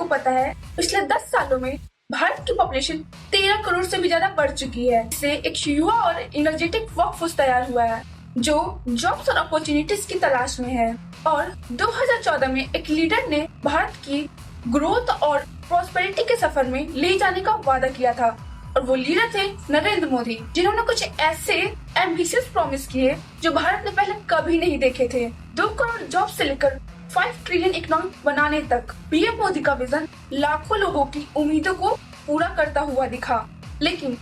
पता है पिछले 10 सालों में भारत की पॉपुलेशन 13 करोड़ से भी ज्यादा बढ़ चुकी है। इससे एक युवा और एनर्जेटिक वर्कफोर्स तैयार हुआ है जो जॉब्स और अपॉर्चुनिटीज की तलाश में है। और 2014 में एक लीडर ने भारत की ग्रोथ और प्रॉस्पेरिटी के सफर में ले जाने का वादा किया था और वो लीडर थे नरेंद्र मोदी, जिन्होंने कुछ ऐसे एम्बिशियस प्रॉमिस किए जो भारत ने पहले कभी नहीं देखे थे। 2 करोड़ जॉब से लेकर 5 ट्रिलियन इकोनॉमी बनाने तक पीएम मोदी का विजन लाखों लोगों की उम्मीदों को पूरा करता हुआ दिखा। लेकिन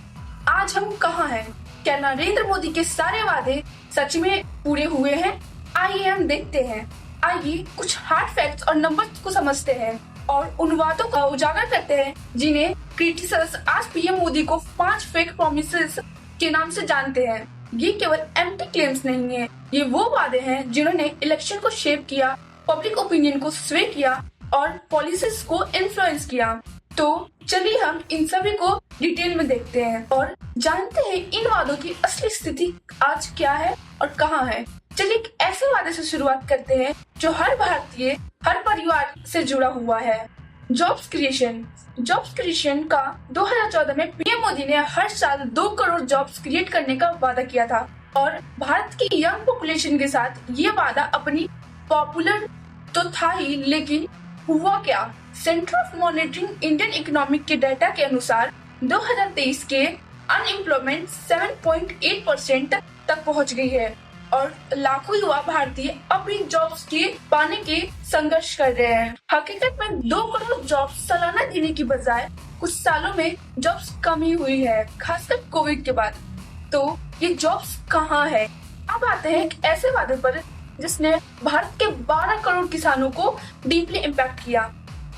आज हम कहाँ हैं? क्या नरेंद्र मोदी के सारे वादे सच में पूरे हुए हैं? आइए हम देखते हैं। आइए कुछ हार्ड फैक्ट्स और नंबर्स को समझते हैं और उन वादों का उजागर करते हैं जिन्हें क्रिटिक्स आज पीएम मोदी को 5 फेक प्रॉमिसेस के नाम से जानते हैं। ये केवल एम्प्टी क्लेम्स नहीं है, ये वो वादे हैं जिन्होंने इलेक्शन को शेप किया, पब्लिक ओपिनियन को स्वे किया और पॉलिसीज को इन्फ्लुएंस किया। तो चलिए हम इन सभी को डिटेल में देखते हैं और जानते हैं इन वादों की असली स्थिति आज क्या है और कहाँ है। चलिए एक ऐसे वादे से शुरुआत करते हैं जो हर भारतीय, हर परिवार से जुड़ा हुआ है। जॉब्स क्रिएशन का 2014 में पीएम मोदी ने हर साल 2 करोड़ जॉब्स क्रिएट करने का वादा किया था और भारत की यंग पॉपुलेशन के साथ ये वादा अपनी पॉपुलर तो था ही, लेकिन हुआ क्या? Centre of monitoring Indian economic के डाटा के अनुसार 2023 के अनएम्प्लॉयमेंट 7.8% तक पहुंच गई है और लाखों युवा भारतीय अपनी जॉब्स के पाने के संघर्ष कर रहे हैं। हकीकत में 2 करोड़ जॉब्स सालाना देने की बजाय कुछ सालों में जॉब्स कमी हुई है, खासकर कोविड के बाद। तो ये जॉब्स कहाँ है? अब आते हैं एक ऐसे वादे पर जिसने भारत के 12 करोड़ किसानों को डीपली इम्पैक्ट किया।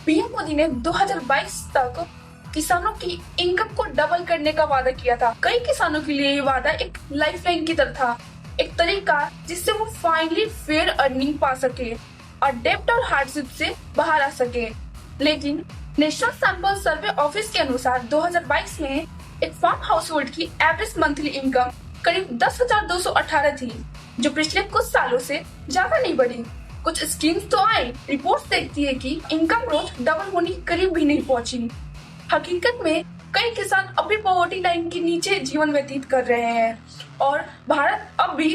पीएम मोदी ने 2022 तक किसानों की इनकम को डबल करने का वादा किया था। कई किसानों के लिए ये वादा एक लाइफलाइन की तरह था, एक तरीका जिससे वो फाइनली फेयर अर्निंग पा सके और डेब्ट और हार्डशिप से बाहर आ सके। लेकिन नेशनल सैंपल सर्वे ऑफिस के अनुसार 2022 में एक फार्म हाउस होल्ड की एवरेज मंथली इनकम करीब 10,218 थी, जो पिछले कुछ सालों से ज्यादा नहीं बढ़ी। कुछ स्कीम्स तो आई, रिपोर्ट्स देखती है कि इनकम ग्रोथ डबल होने के करीब भी नहीं पहुंची। हकीकत में कई किसान अभी पॉवर्टी लाइन के नीचे जीवन व्यतीत कर रहे हैं और भारत अब भी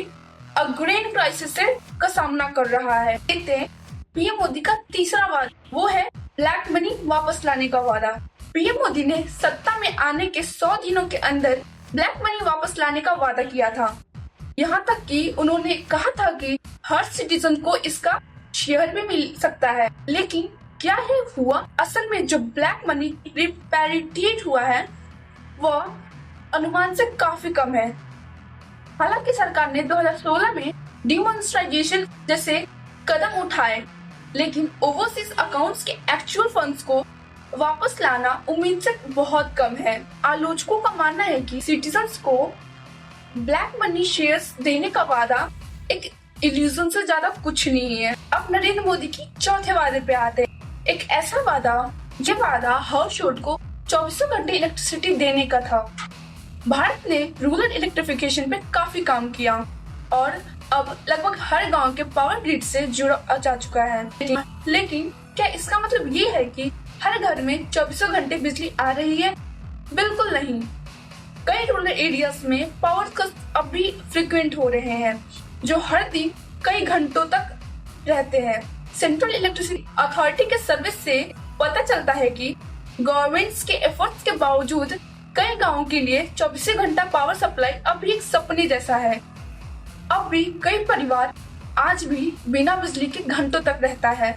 अग्रेन क्राइसिस का सामना कर रहा है। देखते हैं पीएम मोदी का तीसरा वादा, वो है ब्लैक मनी वापस लाने का वादा। पीएम मोदी ने सत्ता में आने के 100 दिनों के अंदर ब्लैक मनी वापस लाने का वादा किया था। यहाँ तक कि उन्होंने कहा था कि हर सिटीजन को इसका शेयर भी मिल सकता है। लेकिन क्या है हुआ? असल में जो ब्लैक मनी रिपैट्रिएट हुआ है वह अनुमान से काफी कम है। हालांकि सरकार ने 2016 में डिमोनेटाइजेशन जैसे कदम उठाए, लेकिन ओवरसीज अकाउंट्स के एक्चुअल फंड्स को वापस लाना उम्मीद से बहुत कम है। आलोचकों का मानना है कि सिटीजन्स को ब्लैक मनी शेयर्स देने का वादा एक इल्यूजन से ज्यादा कुछ नहीं है। अब नरेंद्र मोदी की चौथे वादे पे आते हैं। एक ऐसा वादा, ये वादा हाउस होल्ड को 24 घंटे इलेक्ट्रिसिटी देने का था। भारत ने रूरल इलेक्ट्रिफिकेशन पे काफी काम किया और अब लगभग हर गांव के पावर ग्रिड से जुड़ा जा चुका है। लेकिन क्या इसका मतलब ये है कि हर घर में 24 घंटे बिजली आ रही है? बिल्कुल नहीं। कई रूरल एरियाज में पावर कट अब भी फ्रिक्वेंट हो रहे हैं, जो हर दिन कई घंटों तक रहते हैं। सेंट्रल इलेक्ट्रिसिटी अथॉरिटी के सर्विस से पता चलता है कि गवर्नमेंट्स के एफर्ट्स के बावजूद कई गांवों के लिए 24 घंटा पावर सप्लाई अब भी एक सपने जैसा है। अब भी कई परिवार आज भी बिना बिजली के घंटों तक रहता है।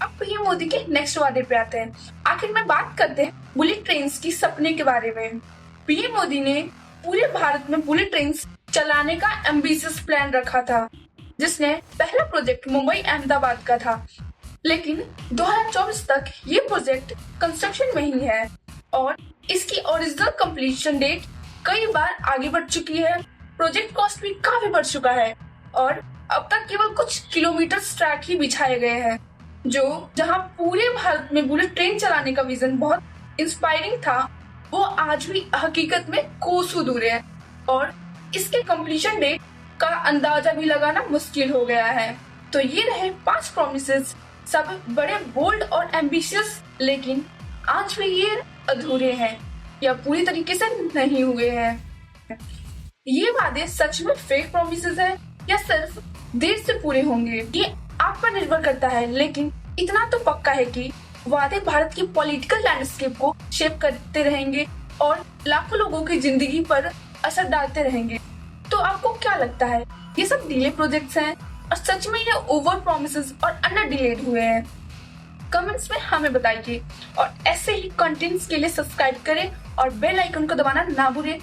अब पीएम मोदी के नेक्स्ट वादे पे आते हैं। आखिर में बात करते हैं बुलेट ट्रेन की सपने के बारे में। पीएम मोदी ने पूरे भारत में बुलेट ट्रेन चलाने का एम्बिशियस प्लान रखा था, जिसने पहला प्रोजेक्ट मुंबई अहमदाबाद का था। लेकिन 2024 तक ये प्रोजेक्ट कंस्ट्रक्शन में ही है और इसकी ओरिजिनल कंप्लीशन डेट कई बार आगे बढ़ चुकी है। प्रोजेक्ट कॉस्ट भी काफी बढ़ चुका है और अब तक केवल कुछ किलोमीटर ट्रैक ही बिछाए गए हैं। जहां पूरे भारत में बुलेट ट्रेन चलाने का विजन बहुत इंस्पायरिंग था, वो आज भी हकीकत में कोसों दूर है और इसके कंप्लीशन डेट का अंदाजा भी लगाना मुश्किल हो गया है। तो ये रहे 5 प्रॉमिसेस सब बड़े बोल्ड और एम्बिशियस, लेकिन आज भी ये अधूरे हैं या पूरी तरीके से नहीं हुए हैं। ये वादे सच में फेक प्रोमिसेस है या सिर्फ देर से पूरे होंगे, ये आप पर निर्भर करता है। लेकिन इतना तो पक्का है कि वादे भारत की पॉलिटिकल लैंडस्केप को शेप करते रहेंगे और लाखों लोगों की जिंदगी पर असर डालते रहेंगे। तो आपको क्या लगता है, ये सब डिले प्रोजेक्ट्स हैं और सच में ये ओवर प्रोमिसेस और अंडर डिलेड हुए हैं? कमेंट्स में हमें बताइए और ऐसे ही कंटेंट्स के लिए सब्सक्राइब करें और बेल आइकन को दबाना ना भूलें